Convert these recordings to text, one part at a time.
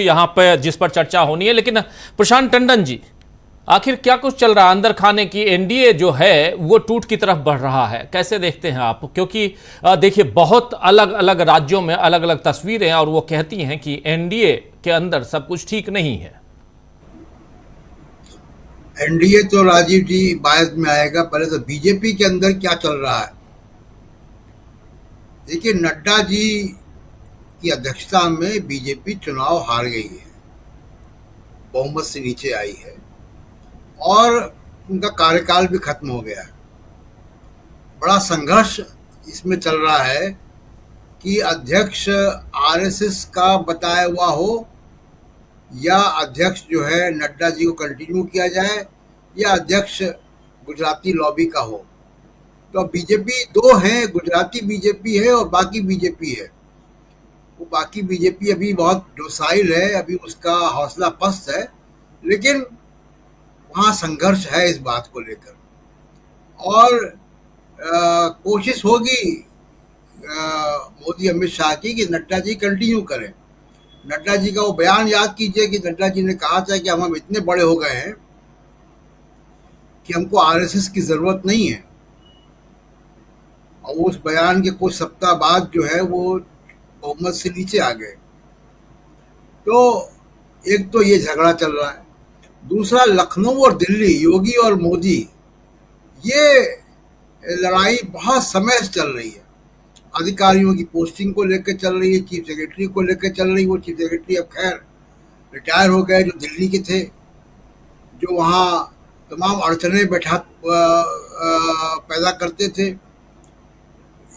यहाँ पे जिस पर चर्चा होनी है। लेकिन प्रशांत टंडन जी, आखिर क्या कुछ चल रहा है अंदर खाने की? एनडीए जो है वो टूट की तरफ बढ़ रहा है, कैसे देखते हैं आप? क्योंकि देखिए, बहुत अलग अलग राज्यों में अलग अलग तस्वीरें हैं और वो कहती हैं कि एनडीए के अंदर सब कुछ ठीक नहीं है। एनडीए तो राजीव जी बाद में आएगा, पहले तो बीजेपी के अंदर क्या चल रहा है। देखिए, नड्डा जी की अध्यक्षता में बीजेपी चुनाव हार गई है, बहुमत से नीचे आई है और उनका कार्यकाल भी खत्म हो गया है। बड़ा संघर्ष इसमें चल रहा है कि अध्यक्ष आरएसएस का बताया हुआ हो या अध्यक्ष जो है नड्डा जी को कंटिन्यू किया जाए या अध्यक्ष गुजराती लॉबी का हो। तो बीजेपी दो हैं, गुजराती बीजेपी है और बाकी बीजेपी है। वो बाकी बीजेपी अभी बहुत डोसाइल है, अभी उसका हौसला पस्त है, लेकिन वहाँ संघर्ष है इस बात को लेकर। और कोशिश होगी मोदी अमित शाह की कि नड्डा जी कंटिन्यू करें। नड्डा जी का वो बयान याद कीजिए कि नड्डा जी ने कहा था कि हम इतने बड़े हो गए हैं कि हमको आरएसएस की जरूरत नहीं है, और उस बयान के कुछ सप्ताह बाद जो है वो बहुमत से नीचे आ गए। तो एक तो ये झगड़ा चल रहा है, दूसरा लखनऊ और दिल्ली, योगी और मोदी, ये लड़ाई बहुत समय से चल रही है। अधिकारियों की पोस्टिंग को लेकर चल रही है, चीफ सेक्रेटरी को लेकर चल रही है। वो चीफ सेक्रेटरी अब खैर रिटायर हो गए, जो दिल्ली के थे, जो वहाँ तमाम अड़चने पैदा करते थे।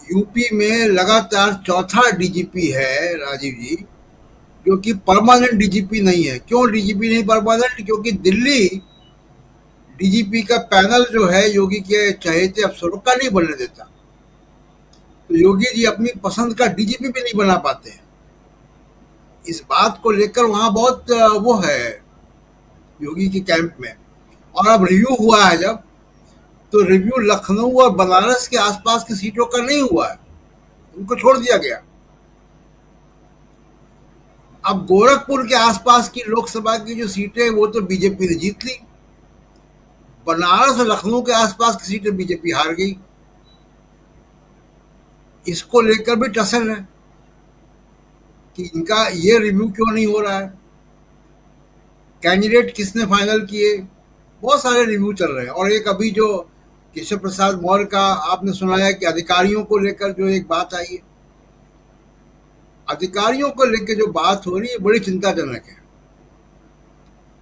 यूपी में लगातार चौथा डीजीपी है राजीव जी, जो कि परमानेंट डीजीपी नहीं है। क्यों डीजीपी नहीं परमानेंट? क्योंकि दिल्ली डीजीपी का पैनल जो है योगी के चहेते अफसरों का नहीं बनने देता, तो योगी जी अपनी पसंद का डीजीपी भी नहीं बना पाते हैं। इस बात को लेकर वहां बहुत वो है योगी के कैंप में। और अब रिव्यू हुआ है जब, तो रिव्यू लखनऊ और बनारस के आसपास की सीटों का नहीं हुआ है, उनको छोड़ दिया गया। अब गोरखपुर के आसपास की लोकसभा की जो सीटें वो तो बीजेपी ने जीत ली, बनारस और लखनऊ के आसपास की सीटें बीजेपी हार गई। इसको लेकर भी टसल है कि इनका ये रिव्यू क्यों नहीं हो रहा है, कैंडिडेट किसने फाइनल किए, बहुत सारे रिव्यू चल रहे हैं। और एक अभी जो केशव प्रसाद मौर्य का आपने सुनाया कि अधिकारियों को लेकर जो एक बात आई है, अधिकारियों को लेकर जो बात हो रही है बड़ी चिंताजनक है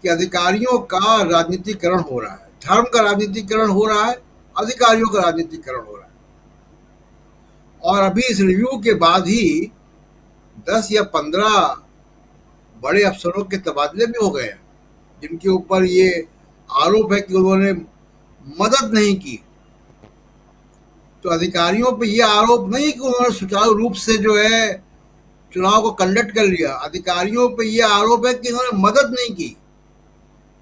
कि अधिकारियों का राजनीतिकरण हो रहा है, धर्म का राजनीतिकरण हो रहा है, अधिकारियों का राजनीतिकरण हो रहा है। और अभी इस रिव्यू के बाद ही 10 या 15 बड़े अफसरों के तबादले भी हो गए हैं, जिनके ऊपर ये आरोप है कि उन्होंने मदद नहीं की। तो अधिकारियों पे ये आरोप नहीं कि उन्होंने सुचारू रूप से जो है चुनाव को कंडक्ट कर लिया, अधिकारियों पे ये आरोप है कि इन्होंने मदद नहीं की,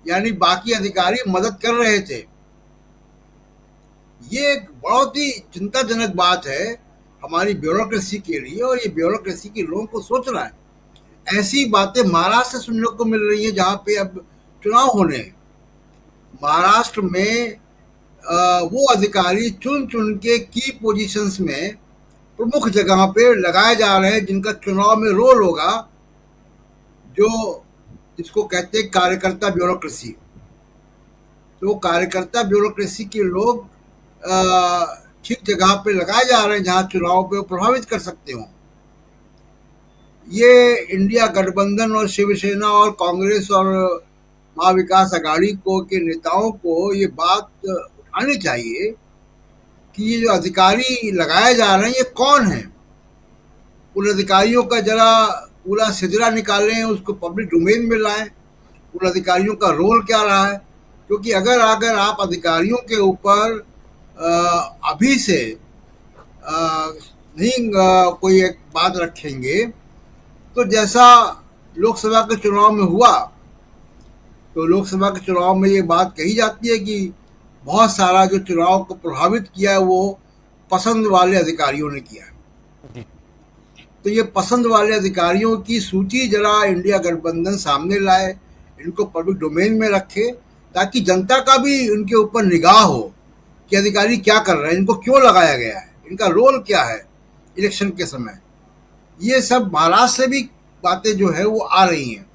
यानी बाकी अधिकारी मदद कर रहे थे। ये एक बहुत ही चिंताजनक बात है हमारी ब्यूरोक्रेसी के लिए, और ये ब्यूरोक्रेसी के लोगों को सोचना है। ऐसी बातें महाराष्ट्र से सुनने को मिल रही है जहां पे अब चुनाव होने हैं। महाराष्ट्र में वो अधिकारी चुन चुन के की पोजीशंस में प्रमुख जगह पे लगाए जा रहे हैं जिनका चुनाव में रोल होगा, जो जिसको कहते हैं कार्यकर्ता ब्यूरोक्रेसी। तो कार्यकर्ता ब्यूरोक्रेसी के लोग ठीक जगह पे लगाए जा रहे हैं जहां चुनाव पे प्रभावित कर सकते हो। ये इंडिया गठबंधन और शिवसेना और कांग्रेस और महाविकास आघाड़ी को के नेताओं को ये बात उठानी चाहिए कि ये जो अधिकारी लगाए जा रहे हैं ये कौन है। उन अधिकारियों का जरा पूरा सिजरा निकालें, उसको पब्लिक डोमेन में लाएं, उन अधिकारियों का रोल क्या रहा है। क्योंकि अगर अगर आप अधिकारियों के ऊपर अभी से नहीं कोई एक बात रखेंगे, तो जैसा लोकसभा के चुनाव में हुआ, तो लोकसभा के चुनाव में ये बात कही जाती है कि बहुत सारा जो चुनाव को प्रभावित किया है वो पसंद वाले अधिकारियों ने किया है। तो ये पसंद वाले अधिकारियों की सूची जरा इंडिया गठबंधन सामने लाए, इनको पब्लिक डोमेन में रखे, ताकि जनता का भी इनके ऊपर निगाह हो कि अधिकारी क्या कर रहे हैं, इनको क्यों लगाया गया है, इनका रोल क्या है इलेक्शन के समय। ये सब महाराष्ट्र से भी बातें जो है वो आ रही हैं।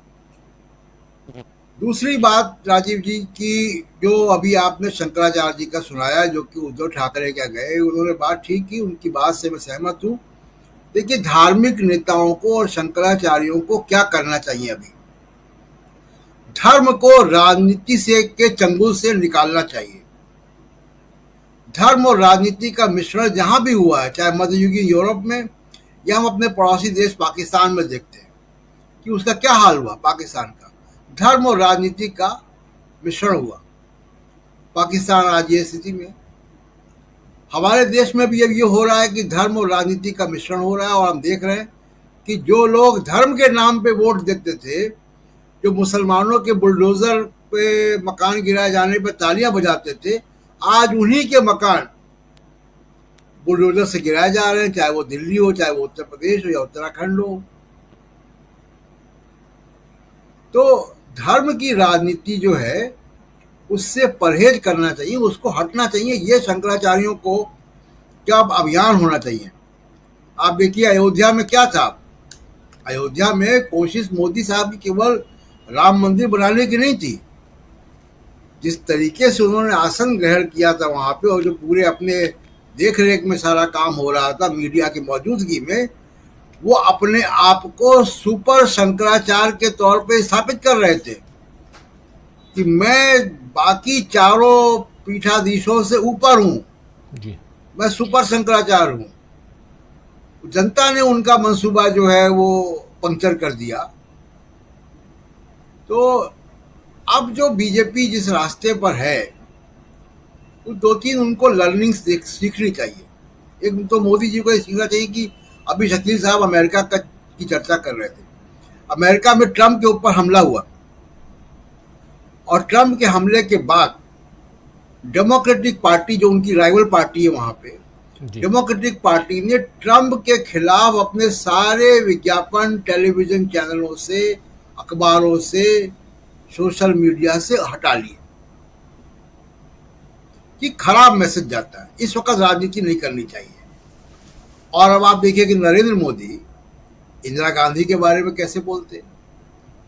दूसरी बात राजीव जी की, जो अभी आपने शंकराचार्य जी का सुनाया, जो कि उद्धव ठाकरे क्या गए, उन्होंने बात ठीक की, उनकी बात से मैं सहमत हूँ। देखिए, धार्मिक नेताओं को और शंकराचार्यों को क्या करना चाहिए, अभी धर्म को राजनीति से के चंगुल से निकालना चाहिए। धर्म और राजनीति का मिश्रण जहां भी हुआ है, चाहे मध्ययुगीन यूरोप में या हम अपने पड़ोसी देश पाकिस्तान में देखते हैं कि उसका क्या हाल हुआ। पाकिस्तान का धर्म और राजनीति का मिश्रण हुआ, पाकिस्तान आज ये स्थिति में। हमारे देश में भी अब ये हो रहा है कि धर्म और राजनीति का मिश्रण हो रहा है, और हम देख रहे हैं कि जो लोग धर्म के नाम पे वोट देते थे, जो मुसलमानों के बुलडोजर पे मकान गिराए जाने पर तालियां बजाते थे, आज उन्हीं के मकान बुलडोजर से गिराए जा रहे हैं, चाहे वो दिल्ली हो, चाहे वो उत्तर प्रदेश हो या उत्तराखंड हो। तो धर्म की राजनीति जो है उससे परहेज करना चाहिए, उसको हटना चाहिए। ये शंकराचार्यों को क्या अभियान होना चाहिए। आप देखिए अयोध्या में क्या था, अयोध्या में कोशिश मोदी साहब की केवल राम मंदिर बनाने की नहीं थी। जिस तरीके से उन्होंने आसन ग्रहण किया था वहां पे, और जो पूरे अपने देख रेख में सारा काम हो रहा था मीडिया की मौजूदगी में, वो अपने आप को सुपर शंकराचार्य के तौर पे स्थापित कर रहे थे कि मैं बाकी चारों पीठाधीशों से ऊपर हूं, मैं सुपर शंकराचार्य हूं। जनता ने उनका मंसूबा जो है वो पंक्चर कर दिया। तो अब जो बीजेपी जिस रास्ते पर है, वो दो तीन उनको लर्निंग्स सीखनी चाहिए। एक तो मोदी जी को ये सीखना चाहिए कि अभी शकील साहब अमेरिका की चर्चा कर रहे थे। अमेरिका में ट्रंप के ऊपर हमला हुआ, और ट्रंप के हमले के बाद डेमोक्रेटिक पार्टी, जो उनकी राइवल पार्टी है वहां पे, डेमोक्रेटिक पार्टी ने ट्रंप के खिलाफ अपने सारे विज्ञापन टेलीविजन चैनलों से, अखबारों से, सोशल मीडिया से हटा लिए कि खराब मैसेज जाता है। इस वक्त राजनीति नहीं करनी चाहिए। और अब आप देखिए कि नरेंद्र मोदी इंदिरा गांधी के बारे में कैसे बोलते हैं,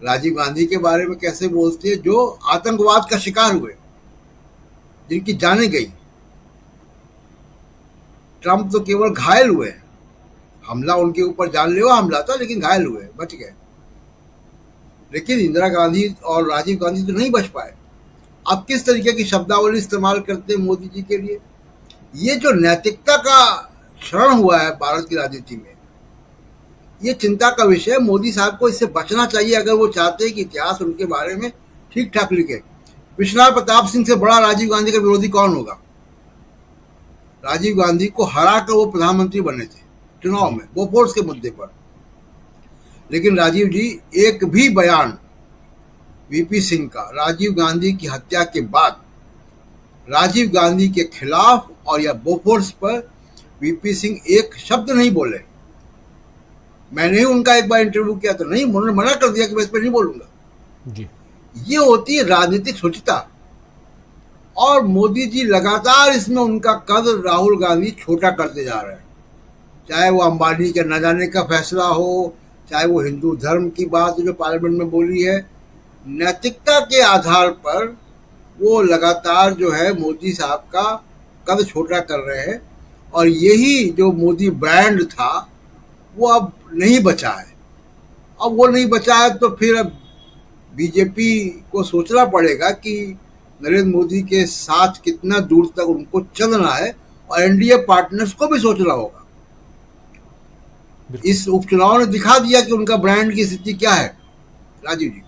राजीव गांधी के बारे में कैसे बोलते हैं, जो आतंकवाद का शिकार हुए, जिनकी जानें गई। ट्रंप तो केवल घायल हुए, हमला उनके ऊपर जानलेवा हमला था, लेकिन घायल हुए, बच गए। लेकिन इंदिरा गांधी और राजीव गांधी तो नहीं बच पाए। अब किस तरीके की शब्दावली इस्तेमाल करते हैं मोदी जी के लिए। ये जो नैतिकता का क्षरण हुआ है भारत की राजनीति में, ये चिंता का विषय है। मोदी साहब को इससे बचना चाहिए अगर वो चाहते हैं कि इतिहास उनके बारे में ठीक ठाक लिखे। विश्वनाथ प्रताप सिंह से बड़ा राजीव गांधी का विरोधी कौन होगा। राजीव गांधी को हरा कर वो प्रधानमंत्री बने थे चुनाव में, बोफोर्स के मुद्दे पर। लेकिन राजीव जी, एक भी बयान वीपी सिंह का राजीव गांधी की हत्या के बाद राजीव गांधी के खिलाफ और या बोफोर्स पर वीपी सिंह एक शब्द नहीं बोले। मैंने ही उनका एक बार इंटरव्यू किया तो नहीं, उन्होंने मना कर दिया कि मैं इस पर नहीं बोलूंगा जी। ये होती है राजनीतिक सोचता। और मोदी जी लगातार इसमें उनका कद राहुल गांधी छोटा करते जा रहे हैं। चाहे वो अंबानी के न जाने का फैसला हो, चाहे वो हिंदू धर्म की बात जो पार्लियामेंट में बोली है, नैतिकता के आधार पर वो लगातार जो है मोदी साहब का कद छोटा कर रहे हैं। और यही जो मोदी ब्रांड था वो अब नहीं बचा है। अब वो नहीं बचा है तो फिर अब बीजेपी को सोचना पड़ेगा कि नरेंद्र मोदी के साथ कितना दूर तक उनको चलना है, और एनडीए पार्टनर्स को भी सोचना होगा। इस उपचुनाव ने दिखा दिया कि उनका ब्रांड की स्थिति क्या है। राजीव जी,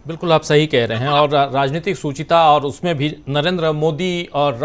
बिल्कुल आप सही कह रहे हैं। और राजनीतिक सूचिता और उसमें भी नरेंद्र मोदी और